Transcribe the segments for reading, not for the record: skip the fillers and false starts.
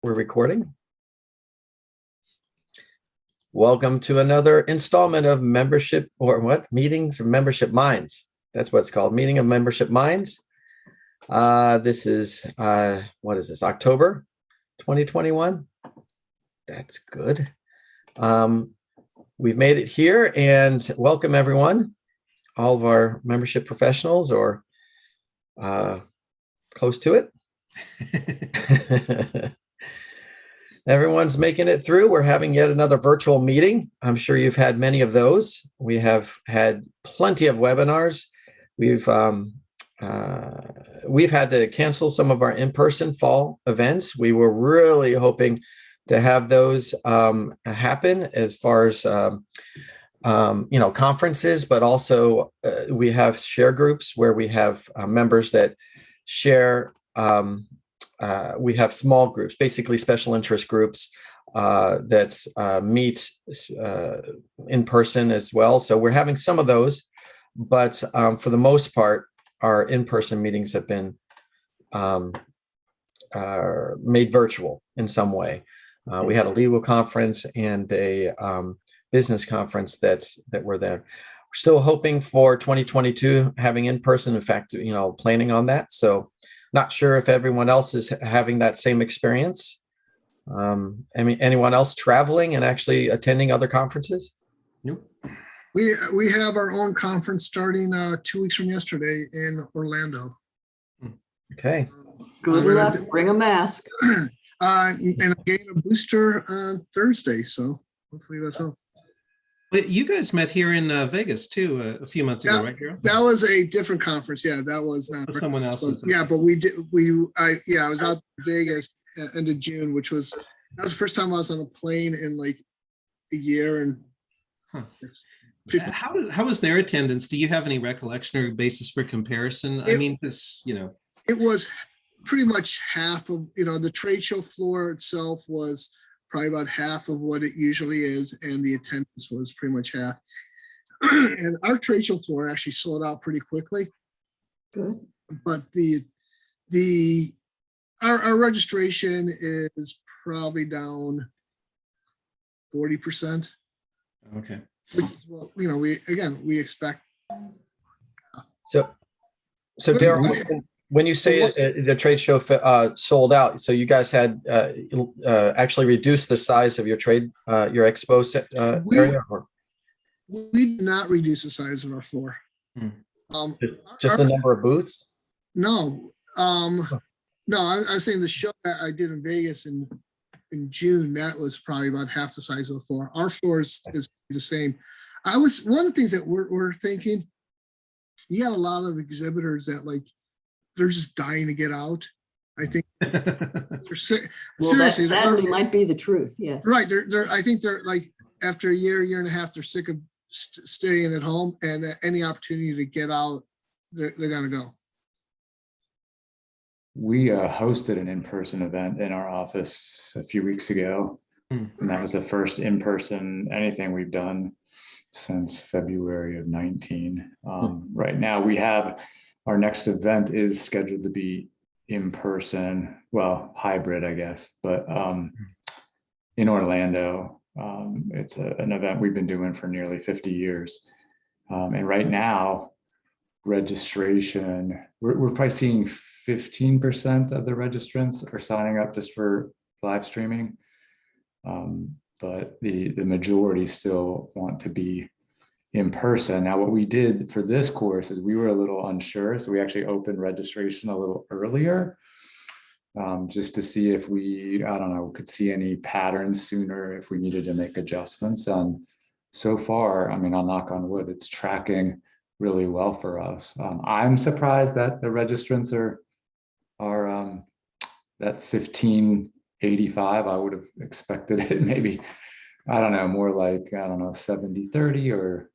we're recording. Welcome to another installment of membership or what? Meetings of Membership Minds. That's what it's called, Meeting of Membership Minds. This is, what is this, October 2021? That's good. We've made it here, and welcome everyone, all of our membership professionals or close to it. Everyone's making it through. We're having yet another virtual meeting. I'm sure you've had many of those. We have had plenty of webinars. We've had to cancel some of our in-person fall events. We were really hoping to have those happen as far as conferences, but also we have share groups where we have members that share. We have small groups, basically special interest groups that meet in person as well. So we're having some of those, but for the most part, our in-person meetings have been made virtual in some way. We had a legal conference and a business conference that were there. We're still hoping for 2022 having in person. In fact, planning on that. So not sure if everyone else is having that same experience. Anyone else traveling and actually attending other conferences? Nope. We have our own conference starting 2 weeks from yesterday in Orlando. Okay. Good luck. Bring a mask. And I'm getting a booster on Thursday, so hopefully that helps. But you guys met here in Vegas too a few months ago, right, Carol? That was a different conference. Yeah, that was not someone else's. Yeah, but we did. I was out in Vegas end of June, that was the first time I was on a plane in like a year. And how was their attendance? Do you have any recollection or basis for comparison? It was pretty much half of the trade show floor itself was probably about half of what it usually is, and the attendance was pretty much half. And our trade show floor actually sold out pretty quickly. Good. But our registration is probably down 40%. Okay. Which is what we expect. So Daryl, when you say the trade show sold out, so you guys had actually reduced the size of your your expo area? Or? We did not reduce the size of our floor. Just the number of booths? No. No, I was saying the show that I did in Vegas in June, that was probably about half the size of the floor. Our floor is the same. One of the things that we're thinking, you got a lot of exhibitors that they're just dying to get out. I think seriously, that might be the truth. Yes. Right. I think they're after a year and a half, they're sick of staying at home, and any opportunity to get out, they're going to go. We hosted an in-person event in our office a few weeks ago, and that was the first in-person anything we've done since February of 19. Right now, we have our next event is scheduled to be in person, well, hybrid, I guess, but in Orlando. It's an event we've been doing for nearly 50 years. And right now, registration, we're probably seeing 15% of the registrants are signing up just for live streaming. But the majority still want to be in person. Now, what we did for this course is we were a little unsure, so we actually opened registration a little earlier, just to see if we, could see any patterns sooner if we needed to make adjustments. So far, I'll knock on wood, it's tracking really well for us. I'm surprised that the registrants are that 1585. I would have expected it maybe, more like 70-30 or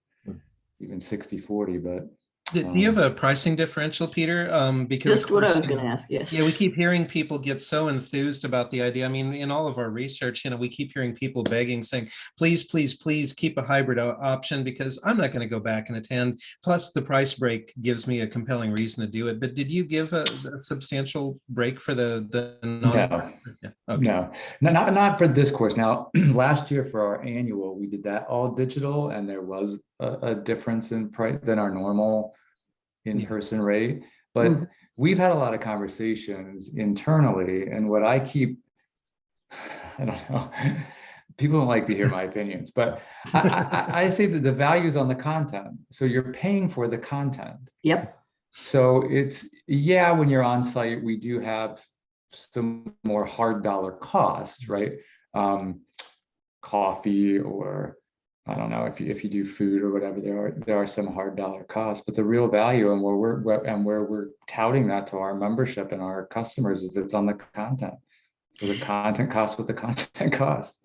even 60-40, but Do you have a pricing differential, Peter? Because of Just what I course, was you know, gonna ask, yes. yeah, we keep hearing people get so enthused about the idea. I mean, in all of our research, you know, we keep hearing people begging, saying, please, please, please keep a hybrid option because I'm not going to go back and attend. Plus, the price break gives me a compelling reason to do it. But did you give a substantial break for the non? No. Yeah. Okay. No, not for this course. Now, last year for our annual, we did that all digital, and there was a difference in price than our normal in-person rate. But Mhm. we've had a lot of conversations internally, and what I keep, I don't know, people don't like to hear my opinions, but I say that the value is on the content. So you're paying for the content. Yep. So it's, yeah, when you're on site, we do have some more hard dollar cost, right? Coffee, or I don't know, if you do food or whatever, there are some hard dollar costs, but the real value and where we're touting that to our membership and our customers is it's on the content. So the content costs what the content costs.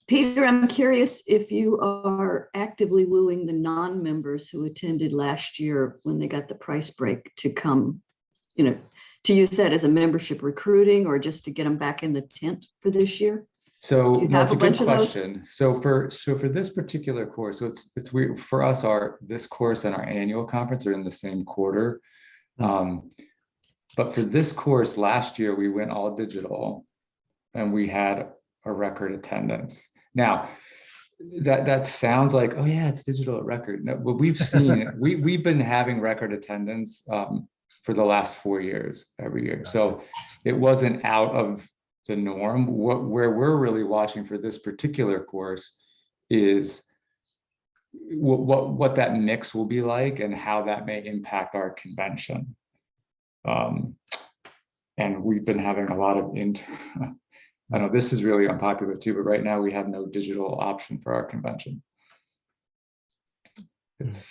Peter, I'm curious if you are actively wooing the non-members who attended last year when they got the price break to come, you know, to use that as a membership recruiting or just to get them back in the tent for this year? So Do you that's have a a good bunch of those? question. So for this particular course, so it's weird for us. This course and our annual conference are in the same quarter. But for this course last year, we went all digital, and we had a record attendance. Now, that sounds like, oh yeah, it's digital at record. No, but we've seen we've been having record attendance for the last 4 years every year. So it wasn't out of the norm. Where we're really watching for this particular course is what that mix will be like and how that may impact our convention. And we've been having a lot of I know this is really unpopular too, but right now we have no digital option for our convention.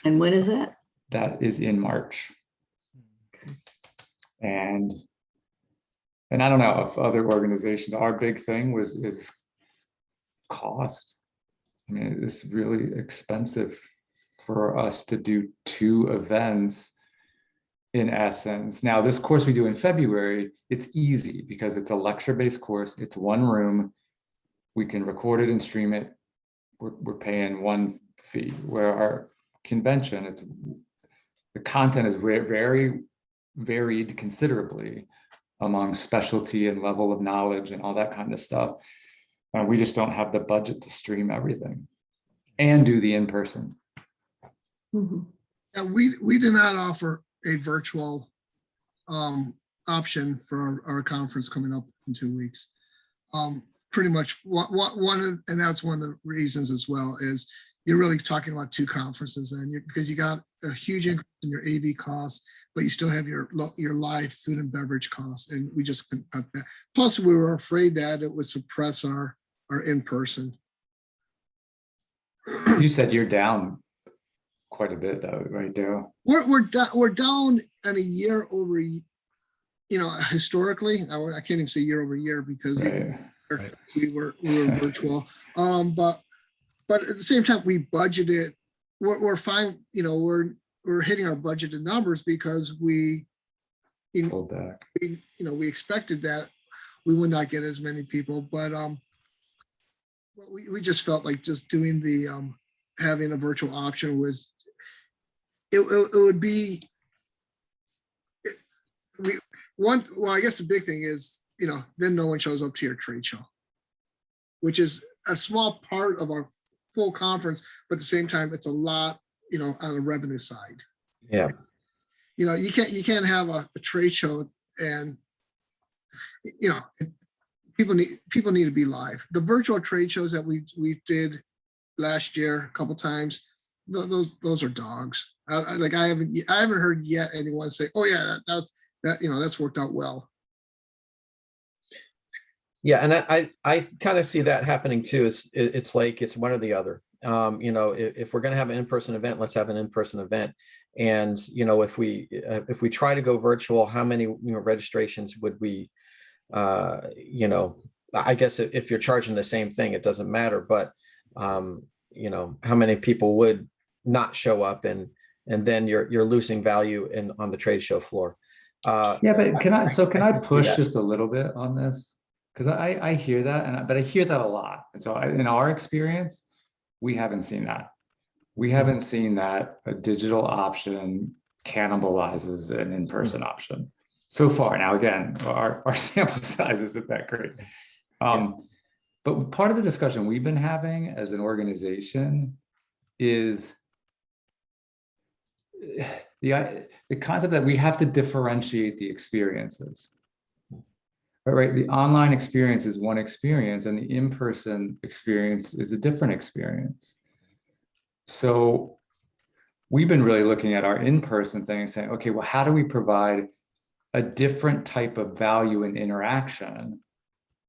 And when is that? That is in March. And I don't know if other organizations, our big thing is cost. I mean, it's really expensive for us to do 2 events in essence. Now, this course we do in February, it's easy because it's a lecture-based course. It's one room. We can record it and stream it. We're paying one fee. Where our convention, the content is very varied considerably among specialty and level of knowledge and all that kind of stuff. And we just don't have the budget to stream everything and do the in-person. Mhm. Yeah, we do not offer a virtual option for our conference coming up in 2 weeks. Pretty much one, and that's one of the reasons as well, is you're really talking about 2 conferences, and because you got a huge increase in your AV costs, but you still have your live food and beverage costs, and we just couldn't cut that. Plus, we were afraid that it would suppress our in-person. You said you're down quite a bit though, right, Daryl? We're down on a year over, historically. I can't even say year over year because Right. we were virtual. But at the same time, we budgeted. We're fine. We're hitting our budgeted numbers because we Pull back. we expected that we would not get as many people, but we just felt like just doing the having a virtual option was it would be well, I guess the big thing is then no one shows up to your trade show, which is a small part of our full conference, but at the same time it's a lot on the revenue side. Yeah. You can't have a trade show and people need to be live. The virtual trade shows that we did last year a couple times, those are dogs. I haven't heard yet anyone say, oh yeah, that's worked out well. Yeah, and I kind of see that happening too. It's like it's one or the other. If we're going to have an in-person event, let's have an in-person event. And if we try to go virtual, how many registrations would we? I guess if you're charging the same thing, it doesn't matter. But how many people would not show up and and then you're losing value on the trade show floor. Yeah, but can I can see push that. just a little bit on this? Because I hear that, but I hear that a lot. And so in our experience, we haven't seen that. We haven't seen that a digital option cannibalizes an in-person option so far. Now, again, our sample size isn't that great. But part of the discussion we've been having as an organization is the concept that we have to differentiate the experiences. Right? The online experience is one experience, and the in-person experience is a different experience. So we've been really looking at our in-person thing and saying, okay, well, how do we provide a different type of value and interaction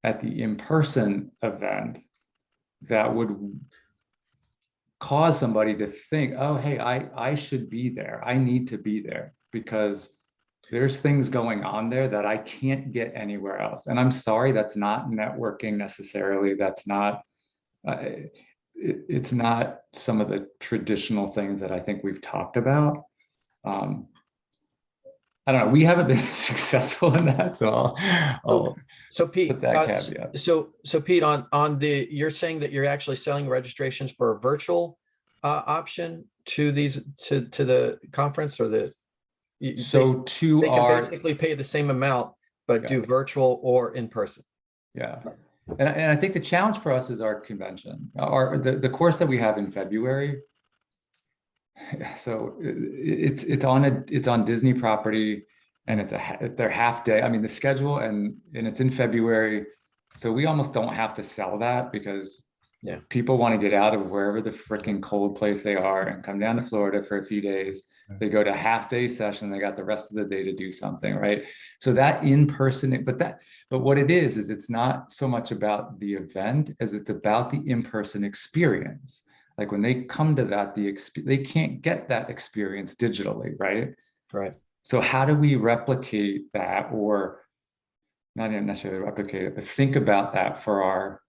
at the in-person event that would cause somebody to think, oh, hey, I should be there. I need to be there because there's things going on there that I can't get anywhere else. And I'm sorry, that's not networking necessarily. That's not, it's not some of the traditional things that I think we've talked about. I don't know. We haven't been successful in that, so I'll So Pete, put that caveat. so Pete, on the, you're saying that you're actually selling registrations for a virtual option to these to the conference, or the So to they can our basically pay the same amount but do virtual or in person. yeah, and I think the challenge for us is our convention, the course that we have in February. So it's on Disney property, and it's their half day. I mean, the schedule and it's in February, so we almost don't have to sell that because people want to get out of wherever the freaking cold place they are and come down to Florida for a few days. They go to half day session. They got the rest of the day to do something, right? So that in person, but what it is it's not so much about the event as it's about the in-person experience. Like when they come to that, they can't get that experience digitally, right? Right. So how do we replicate that, or not even necessarily replicate it, but think about that for our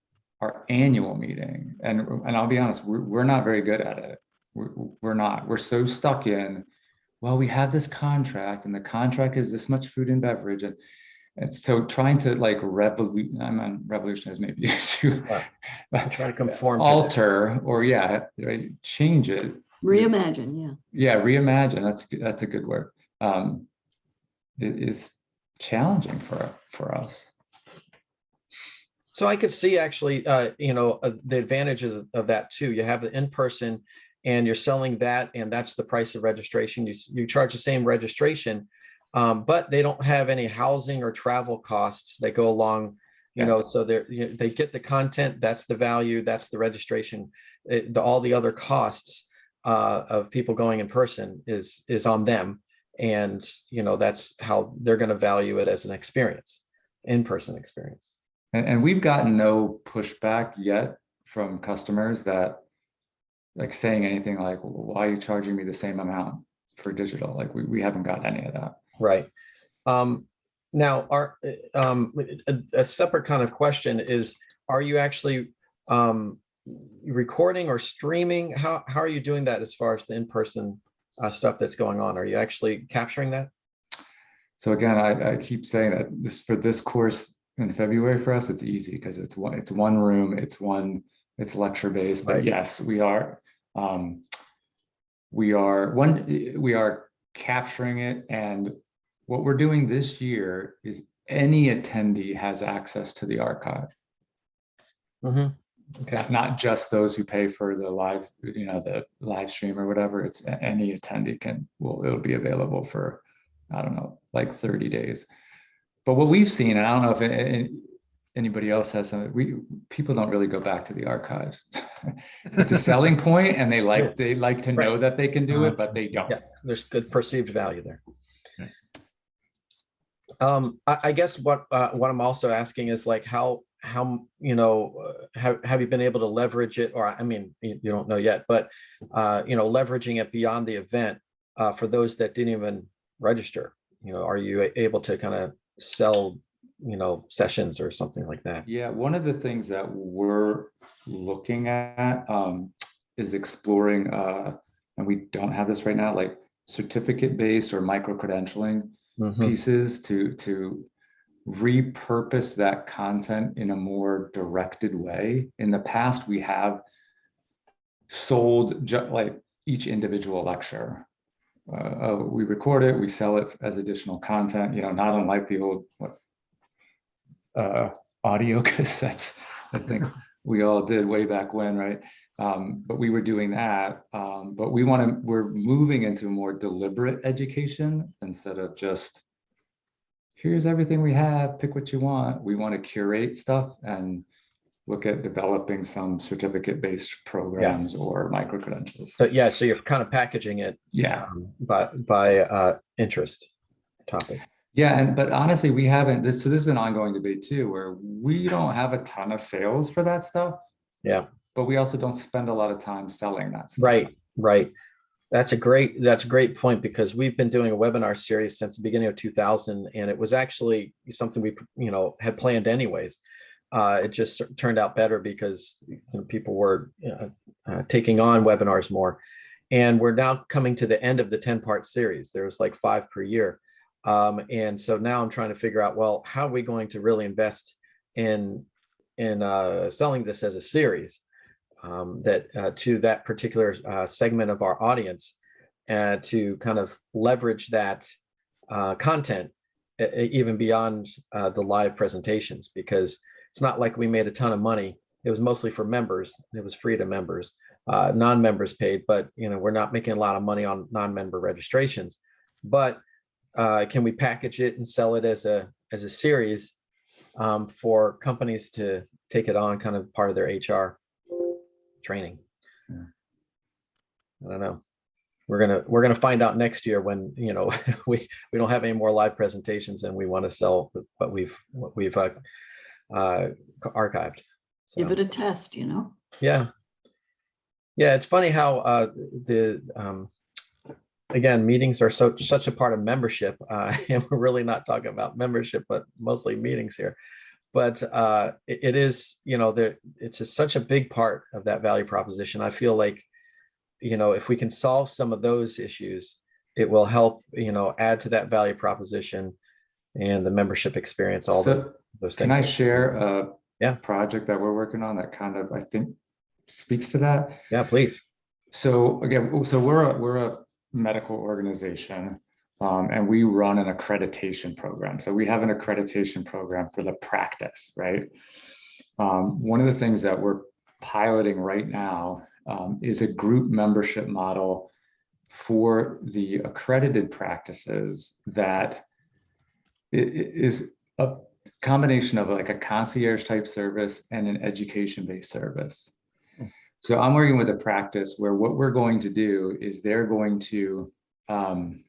annual meeting? And I'll be honest, we're not very good at it. We're not. We're so stuck in, well, we have this contract, and the contract is this much food and beverage, and so trying to like revolution is maybe to try to conform, alter, or right, change it. Reimagine, Reimagine. That's a good word. It is challenging for us. So I could see actually, the advantages of that too. You have the in-person, and you're selling that, and that's the price of registration. You charge the same registration, but they don't have any housing or travel costs that go along. So they get the content. That's the value. That's the registration. All the other costs of people going in person is on them, and that's how they're going to value it as an experience, in-person experience. And we've gotten no pushback yet from customers that like saying anything like, why are you charging me the same amount for digital? Like we haven't got any of that. Right. Now, a separate kind of question is, are you actually recording or streaming? How are you doing that as far as the in-person stuff that's going on? Are you actually capturing that? So again, I keep saying that for this course in February for us, it's easy because it's one room, it's lecture based. But yes, we are capturing it, and what we're doing this year is any attendee has access to the archive. Okay. Not just those who pay for the live, the live stream or whatever. It's any attendee it'll be available for, I don't know, like 30 days. But what we've seen, and I don't know if anybody else has something, people don't really go back to the archives. It's a selling point, and they like to know that they can do it, but they don't. Yeah, there's good perceived value there. I guess what I'm also asking is like how have you been able to leverage it, or I mean, you don't know yet, but leveraging it beyond the event for those that didn't even register. Are you able to kind of sell sessions or something like that? Yeah, one of the things that we're looking at is exploring, and we don't have this right now, like certificate-based or micro-credentialing Mhm. pieces to repurpose that content in a more directed way. In the past, we have sold like each individual lecture. We record it, we sell it as additional content, not unlike the old audio cassettes, I think we all did way back when, right? But we were doing that. But we're moving into more deliberate education instead of just, here's everything we have, pick what you want. We want to curate stuff and look at developing some certificate-based programs or micro-credentials. So yeah, so you're kind of packaging it Yeah. by interest topic. Yeah, but honestly, we haven't, so this is an ongoing debate too, where we don't have a ton of sales for that stuff. Yeah. But we also don't spend a lot of time selling that stuff. Right. That's a great point, because we've been doing a webinar series since the beginning of 2000, and it was actually something we had planned anyways. It just turned out better because people were taking on webinars more, and we're now coming to the end of the 10-part series. There's like 5 per year, and so now I'm trying to figure out, well, how are we going to really invest in selling this as a series that to that particular segment of our audience, to kind of leverage that content even beyond the live presentations, because it's not like we made a ton of money. It was mostly for members. It was free to members. Non-members paid, but we're not making a lot of money on non-member registrations. But can we package it and sell it as a series for companies to take it on, kind of part of their HR training? Yeah. I don't know. We're gonna find out next year when we don't have any more live presentations and we want to sell what we've archived. So, Give it a test, yeah, it's funny how again, meetings are such a part of membership, and we're really not talking about membership, but mostly meetings here. But it is, it's just such a big part of that value proposition. I feel like, if we can solve some of those issues, it will help, add to that value proposition and the membership experience, all those things. Can I share a Yeah. project that we're working on that kind of, I think, speaks to that? Yeah, please. So again, we're a medical organization, and we run an accreditation program. So we have an accreditation program for the practice, right? One of the things that we're piloting right now is a group membership model for the accredited practices that is a combination of like a concierge type service and an education-based service. So I'm working with a practice where what we're going to do is they're going to come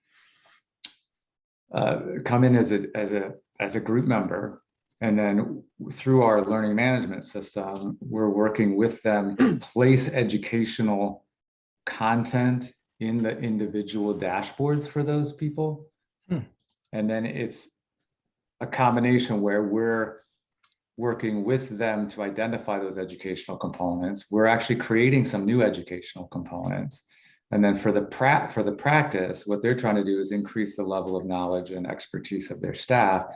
in as a group member, and then through our learning management system, we're working with them to place educational content in the individual dashboards for those people. And then it's a combination where we're working with them to identify those educational components. We're actually creating some new educational components. And then for the practice, what they're trying to do is increase the level of knowledge and expertise of their staff.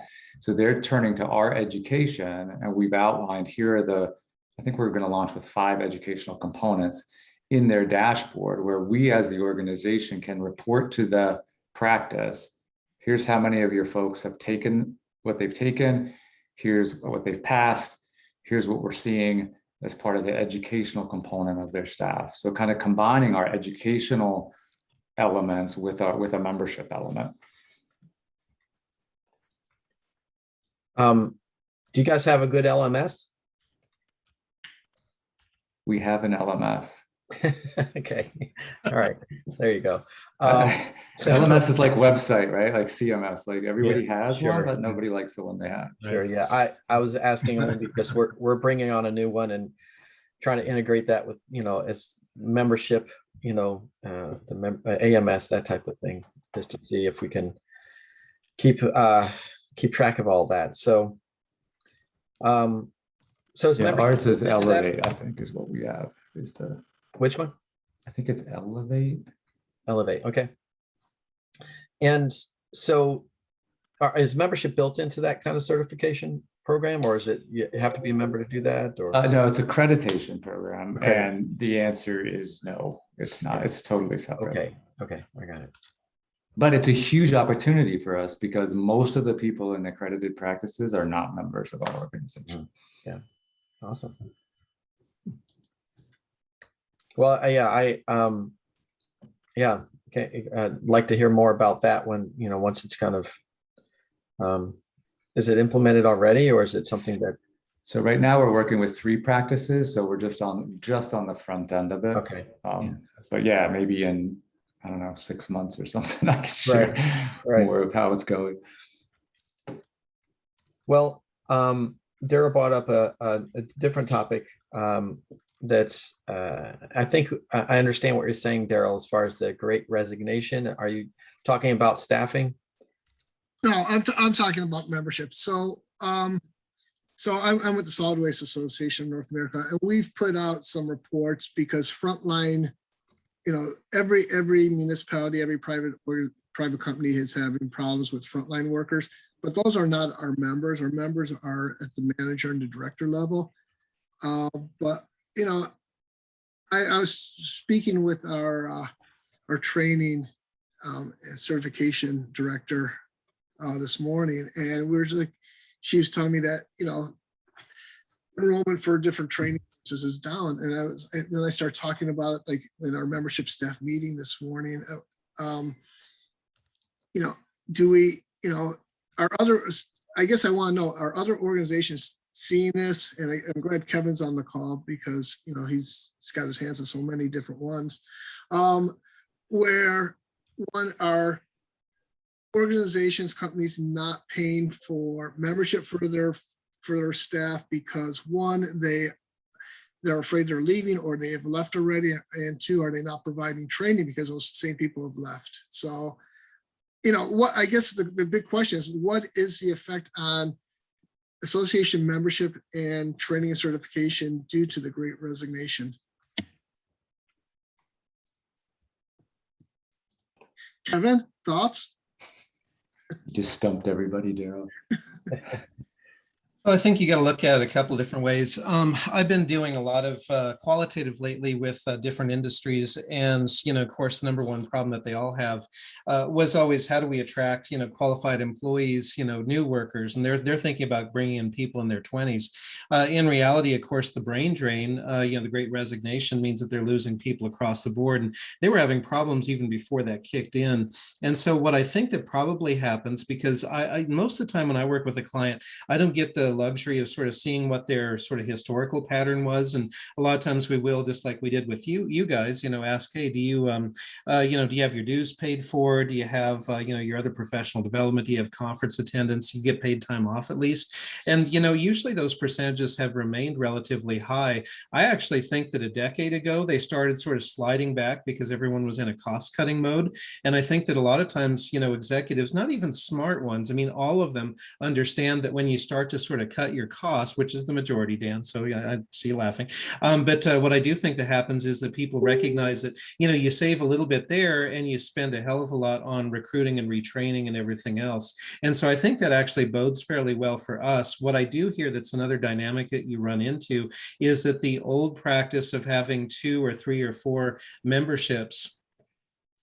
So they're turning to our education, and we've outlined here are I think we're going to launch with 5 educational components in their dashboard, where we as the organization can report to the practice, here's how many of your folks have taken what they've taken, here's what they've passed, here's what we're seeing as part of the educational component of their staff. So kind of combining our educational elements with a membership element. Do you guys have a good LMS? We have an LMS. Okay. All right. There you go. So LMS is like website, right? Like CMS, like everybody has sure. one, but nobody likes the one they have. Sure. Yeah. I was asking only because we're bringing on a new one and trying to integrate that with, as membership, the AMS, that type of thing, just to see if we can keep track of all that. So, Ours is Elevate, I think is what we have. Which one? I think it's Elevate. Elevate. Okay. And so is membership built into that kind of certification program, or is it, you have to be a member to do that, or? No, it's accreditation program, Okay. and the answer is no, it's not. It's totally separate. Okay, I got it. But it's a huge opportunity for us because most of the people in accredited practices are not members of our organization. Awesome. Well, yeah, okay, I'd like to hear more about that when, once it's kind of, is it implemented already, or is it something that, So right now we're working with 3 practices, so we're just on the front end of it. okay, But yeah, maybe in, I don't know, 6 months or something, I can share right. more of how it's going. Well, Daryl brought up a different topic that's, I think I understand what you're saying, Daryl, as far as the Great Resignation. Are you talking about staffing? No, I'm talking about membership. So, I'm with the Solid Waste Association of North America, and we've put out some reports because frontline, every municipality, every private company is having problems with frontline workers, but those are not our members. Our members are at the manager and the director level. But I was speaking with our training certification director this morning, and we were just like, she was telling me that enrollment for different training courses is down, and then I started talking about it like in our membership staff meeting this morning. Do we, are other? I guess I want to know, are other organizations seeing this? And I'm glad Kevin's on the call because he's got his hands on so many different ones. Where one are organizations, companies not paying for membership for their staff because one, they're afraid they're leaving or they have left already, and 2, are they not providing training because those same people have left? So, what I guess the big question is, what is the effect on association membership and training and certification due to the Great Resignation? Kevin, thoughts? You just stumped everybody, Daryl. Well, I think you got to look at it a couple of different ways. I've been doing a lot of qualitative lately with different industries, and of course, the number one problem that they all have was always, how do we attract qualified employees, new workers, and they're thinking about bringing in people in their 20s. In reality, of course, the brain drain, the Great Resignation means that they're losing people across the board, and they were having problems even before that kicked in. And so, what I think that probably happens, because I most of the time when I work with a client, I don't get the luxury of sort of seeing what their sort of historical pattern was, and a lot of times we will, just like we did with you guys, ask, hey, do you do you have your dues paid for? Do you have your other professional development? Do you have conference attendance? You get paid time off at least? And usually those percentages have remained relatively high. I actually think that a decade ago they started sort of sliding back because everyone was in a cost-cutting mode, and I think that a lot of times executives, not even smart ones, I mean all of them, understand that when you start to sort of cut your costs, which is the majority, Dan, so yeah, I see you laughing. But what I do think that happens is that people recognize that, you save a little bit there and you spend a hell of a lot on recruiting and retraining and everything else. And so I think that actually bodes fairly well for us. What I do hear that's another dynamic that you run into is that the old practice of having 2 or 3 or 4 memberships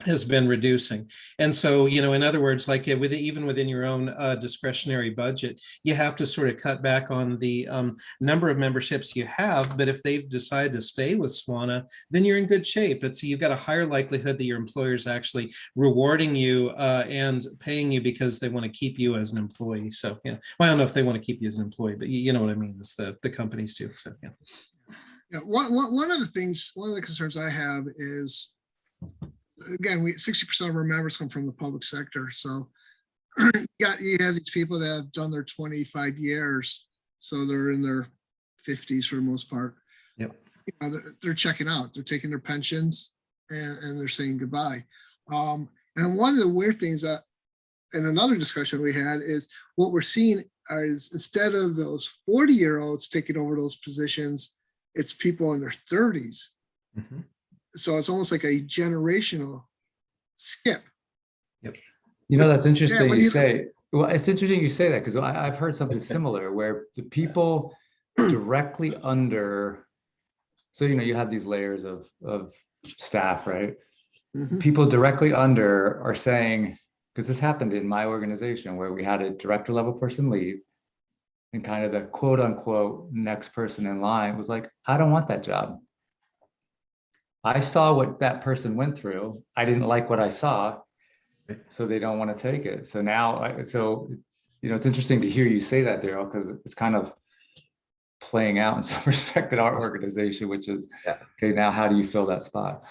has been reducing. And so, in other words, like even within your own discretionary budget, you have to sort of cut back on the number of memberships you have. But if they've decided to stay with SWANA, then you're in good shape. You've got a higher likelihood that your employer is actually rewarding you and paying you because they want to keep you as an employee. So, well, I don't know if they want to keep you as an employee, but you know what I mean. It's the companies too. So, yeah. Yeah. One of the concerns I have is, again, 60% of our members come from the public sector. So you have these people that have done their 25 years. So they're in their 50s for the most part. Yep. They're checking out, they're taking their pensions and they're saying goodbye. And one of the weird things that, and another discussion we had, is what we're seeing is, instead of those 40-year-olds taking over those positions, it's people in their 30s. Mm-hmm. So it's almost like a generational skip. You know, that's interesting what you do you- say. Well, it's interesting you say that because I've heard something similar where the people directly under, so, you know, you have these layers of staff, right? Mhm. People directly under are saying, because this happened in my organization where we had a director level person leave and kind of the quote unquote next person in line was like, I don't want that job. I saw what that person went through. I didn't like what I saw. So they don't want to take it. So now, you know, it's interesting to hear you say that, Daryl, because it's kind of playing out in some respect in our organization, which is, Yeah. okay, now how do you fill that spot?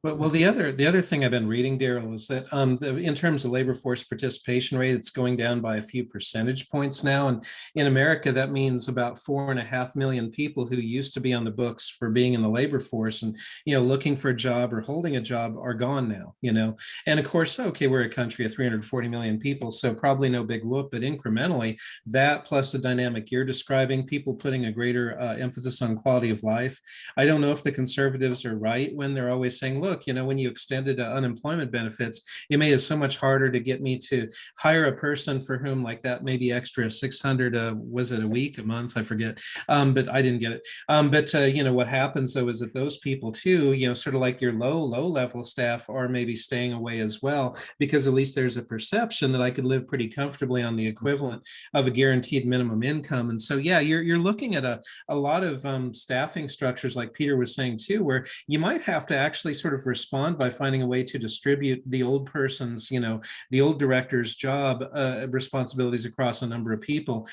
Well, the other thing I've been reading, Daryl, is that in terms of labor force participation rate, it's going down by a few percentage points now. And in America, that means about 4.5 million people who used to be on the books for being in the labor force and, you know, looking for a job or holding a job are gone now, you know. And of course, okay, we're a country of 340 million people, so probably no big whoop, but incrementally, that plus the dynamic you're describing, people putting a greater emphasis on quality of life. I don't know if the conservatives are right when they're always saying, look, you know, when you extended unemployment benefits, it made it so much harder to get me to hire a person for whom like that maybe extra 600, was it a week, a month? I forget, but I didn't get it. But you know, what happens though is that those people too, you know, sort of like your low level staff are maybe staying away as well, because at least there's a perception that I could live pretty comfortably on the equivalent of a guaranteed minimum income. And so, yeah, you're looking at a lot of staffing structures, like Peter was saying too, where you might have to actually sort of respond by finding a way to distribute the old person's, you know, the old director's job responsibilities across a number of people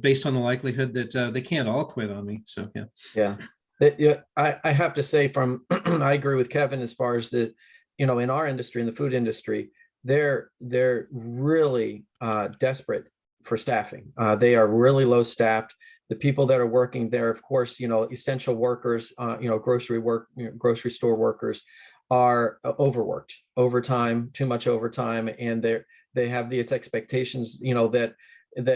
based on the likelihood that they can't all quit on me. So, yeah. Yeah. Yeah, I have to say I agree with Kevin as far as the, you know, in our industry, in the food industry, they're really desperate for staffing. They are really low staffed. The people that are working there, of course, you know, essential workers, you know, grocery store workers are overworked, overtime, too much overtime, and they have these expectations, you know, that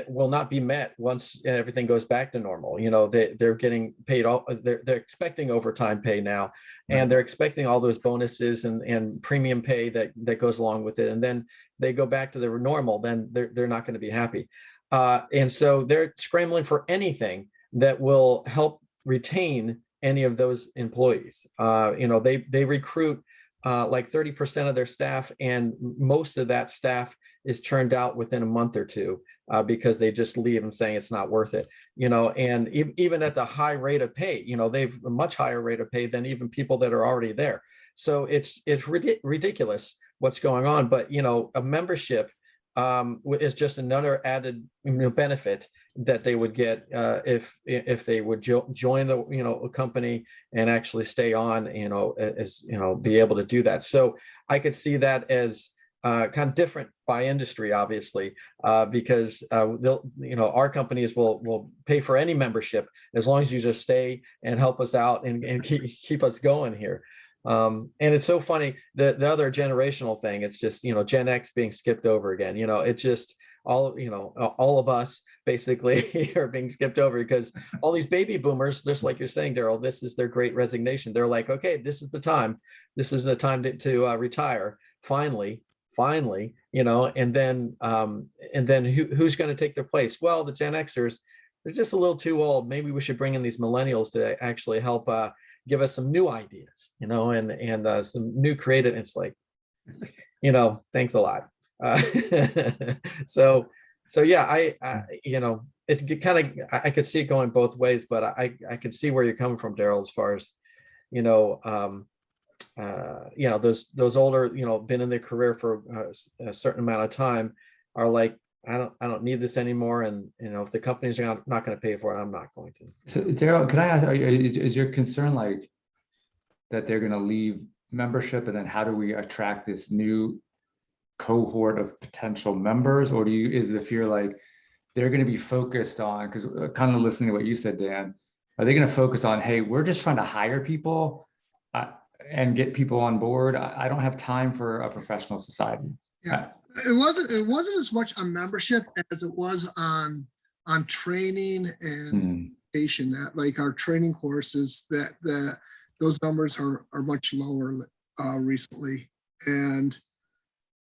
will not be met once everything goes back to normal. You know, they're getting paid they're expecting overtime pay now, and they're expecting all those bonuses and premium pay that goes along with it. And then they go back to the normal, then they're not going to be happy. And so they're scrambling for anything that will help retain any of those employees. You know, they recruit like 30% of their staff, and most of that staff is churned out within a month or two because they just leave and saying it's not worth it. You know, and even at the high rate of pay, you know, they've a much higher rate of pay than even people that are already there. So it's ridiculous what's going on. But you know, a membership is just another added, you know, benefit that they would get if they would join the, you know, a company and actually stay on, you know, as you know, be able to do that. So I could see that as kind of different by industry, obviously, because they'll, you know, our companies will pay for any membership as long as you just stay and help us out and keep us going here. And it's so funny, the other generational thing, it's just, you know, Gen X being skipped over again. You know, it's just you know, all of us basically are being skipped over because all these baby boomers, just like you're saying, Daryl, this is their great resignation. They're like, okay, this is the time to retire finally, you know. And then who's going to take their place? Well, the Gen Xers, they're just a little too old. Maybe we should bring in these millennials to actually help give us some new ideas, you know, and some new creative. It's like, you know, thanks a lot. So yeah, I you know, it kind of, I could see it going both ways, but I could see where you're coming from, Daryl, as far as, you know, you know, those older, you know, been in their career for a certain amount of time are like, I don't need this anymore. And, you know, if the companies are not going to pay for it, I'm not going to. So Daryl, can I ask, is your concern like that they're going to leave membership, and then how do we attract this new cohort of potential members? Or is the fear like they're going to be focused on, because kind of listening to what you said, Dan, are they going to focus on, hey, we're just trying to hire people and get people on board? I don't have time for a professional society. Yeah, it wasn't as much on membership as it was on training and education. That like our training courses, that those numbers are much lower recently. And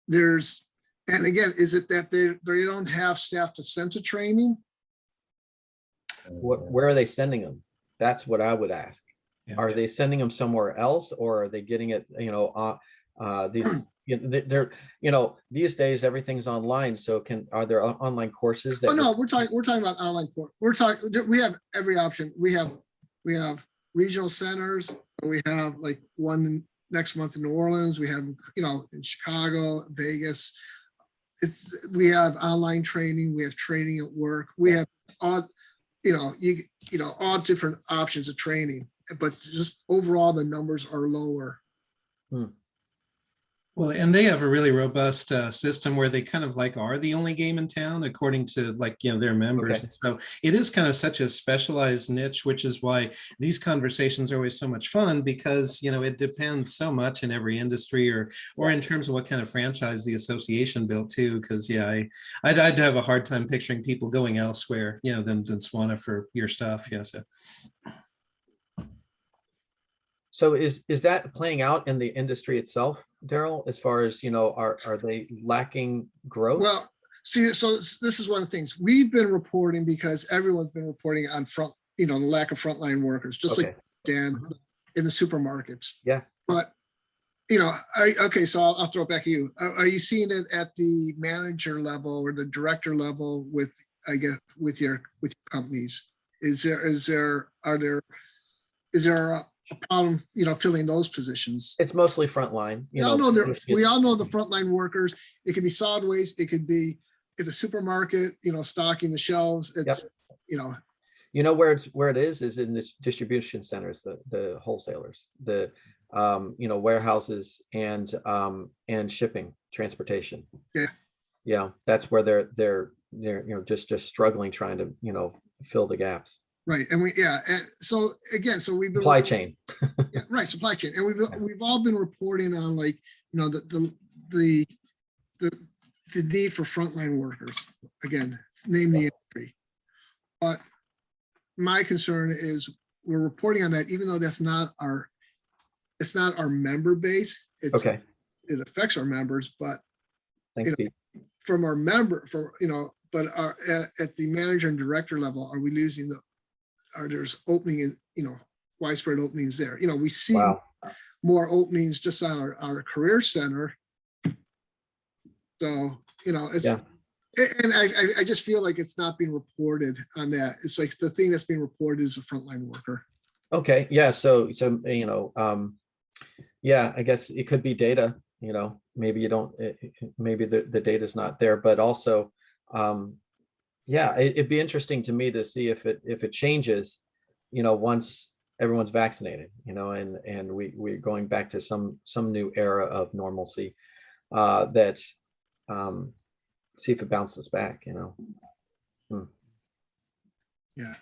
there's, and again, is it that they don't have staff to send to training? Where are they sending them? That's what I would ask. Yeah. Are they sending them somewhere else, or are they getting it, these, they're, these days, everything's online. So are there online courses that? Oh, no, we're talking about online course. We have every option. We have regional centers. We have like one next month in New Orleans. We have, in Chicago, Vegas. We have online training. We have training at work. We have all, all different options of training, but just overall, the numbers are lower. Well, and they have a really robust system where they kind of like are the only game in town, according to their members. Okay. And so it is kind of such a specialized niche, which is why these conversations are always so much fun, because it depends so much in every industry or in terms of what kind of franchise the association built too. Because I'd have a hard time picturing people going elsewhere, than Swana for your stuff. Yeah. So is that playing out in the industry itself, Daryl, as far as, are they lacking growth? Well, see, so this is one of the things we've been reporting, because everyone's been reporting on the lack of frontline workers, just Okay. like Dan in the supermarkets. Yeah. But, okay, so I'll throw it back at you. Are you seeing it at the manager level or the director level with your companies? Is there a problem, filling those positions? It's mostly frontline. We all know the frontline workers. It could be solid waste. It could be at the supermarket, stocking the shelves. It's, where it is in the distribution centers, the wholesalers, the warehouses and shipping, transportation. Yeah. Yeah, that's where they're just struggling, trying to fill the gaps. Right. And so again, we've been Supply chain. Yeah, right. Supply chain. And we've all been reporting on the need for frontline workers, again, name the industry. But my concern is we're reporting on that, even though it's not our member base. It affects our members, but Thanks, Pete. from our but at the manager and director level, are we losing there's opening in, widespread openings there. We see more openings just on our career center. So, it's, and I just feel like it's not being reported on that. It's like the thing that's being reported is a frontline worker. Okay. Yeah. So, I guess it could be data, maybe maybe the data's not there, but also, it'd be interesting to me to see if it changes, once everyone's vaccinated, and we're going back to some new era of normalcy, that see if it bounces back, Yeah.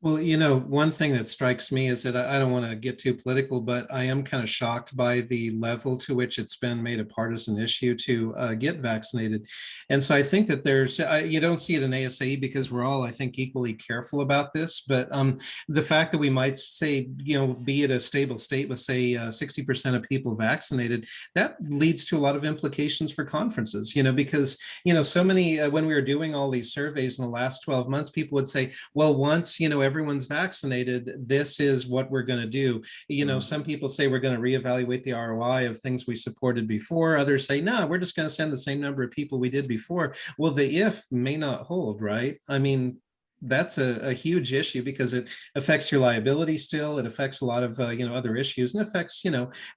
Well, one thing that strikes me is that I don't want to get too political, but I am kind of shocked by the level to which it's been made a partisan issue to get vaccinated. And so I think that you don't see it in ASAE because we're all, I think, equally careful about this. But the fact that we might say, be at a stable state with, say, 60% of people vaccinated, that leads to a lot of implications for conferences, because, so many, when we were doing all these surveys in the last 12 months, people would say, well, once, everyone's vaccinated, this is what we're going to do. Some people say we're going to reevaluate the ROI of things we supported before. Others say, no, we're just going to send the same number of people we did before. Well, the if may not hold, right? I mean, that's a huge issue because it affects your liability still. It affects a lot of, other issues, and affects,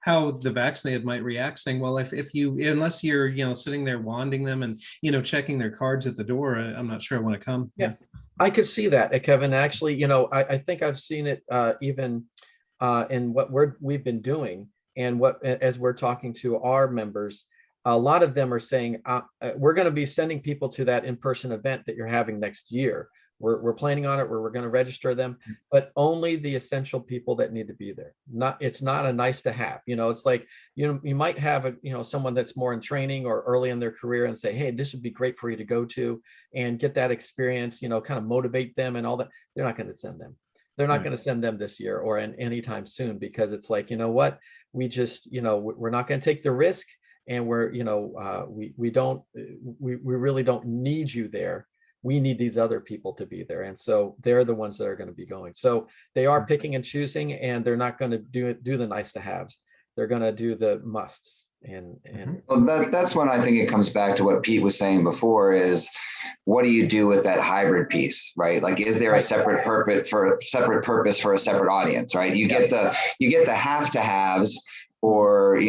how the vaccinated might react, saying, well, if you, unless you're, sitting there wanding them and, checking their cards at the door, I'm not sure I want to come. Yeah, I could see that, Kevin. Actually, I think I've seen it even in what we've been doing, and as we're talking to our members, a lot of them are saying, we're going to be sending people to that in-person event that you're having next year. We're planning on it, where we're going to register them, but only the essential people that need to be there. It's not a nice to have, it's like, you might have someone that's more in training or early in their career and say, hey, this would be great for you to go to and get that experience, kind of motivate them and all that. They're not going to send them. They're not going to send them this year or anytime soon, because it's like, what, we just, we're not going to take the risk. and we're, we really don't need you there. We need these other people to be there. And so they're the ones that are going to be going. So they are picking and choosing, and they're not going to do the nice to haves. They're going to do the musts. And Well, that's when I think it comes back to what Pete was saying before is what do you do with that hybrid piece, right? Like, is there a separate purpose for a separate audience, right? You get the have to haves, or,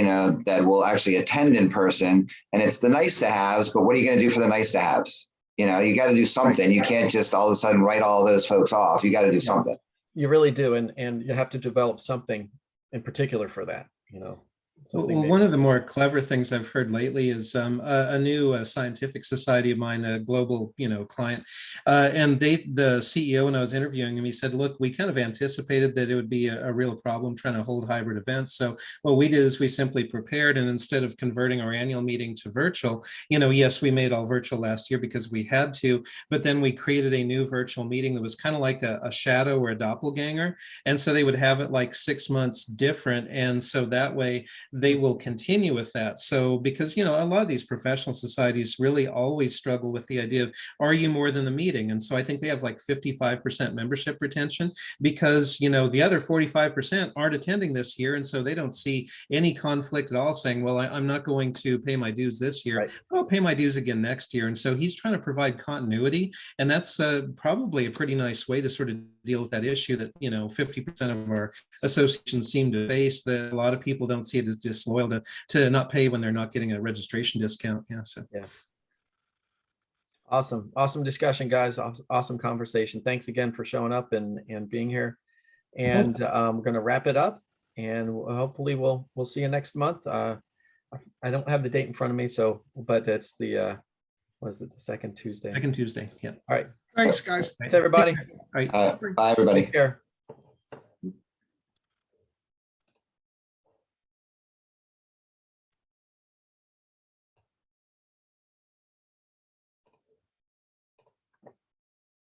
that will actually attend in person, and it's the nice to haves, but what are you going to do for the nice to haves? You got to do something. You can't just all of a sudden write all those folks off. You got to do something. you really do. And you have to develop something in particular for that, something Well, maybe one of the more clever things I've heard lately is a new scientific society of mine, a global, client, and the CEO, when I was interviewing him, he said, "Look, we kind of anticipated that it would be a real problem trying to hold hybrid events. So what we did is we simply prepared, and instead of converting our annual meeting to virtual, yes, we made all virtual last year because we had to, but then we created a new virtual meeting that was kind of like a shadow or a doppelganger, and so they would have it like 6 months different, and so that way." They will continue with that. So because, a lot of these professional societies really always struggle with the idea of, are you more than the meeting? And so I think they have like 55% membership retention because, the other 45% aren't attending this year. And so they don't see any conflict at all saying, well, I'm not going to pay my dues this year. Right. I'll pay my dues again next year. And so he's trying to provide continuity. And that's probably a pretty nice way to sort of deal with that issue that, 50% of our associations seem to face, that a lot of people don't see it as disloyal to not pay when they're not getting a registration discount. Yeah. So Awesome discussion, guys. Awesome conversation. Thanks again for showing up and being here. And we're going to wrap it up, and hopefully we'll see you next month. I don't have the date in front of me, but it's the the second Tuesday? second Tuesday. Yeah. All right. Thanks, guys. Thanks, everybody. Right. Bye, everybody. Take care.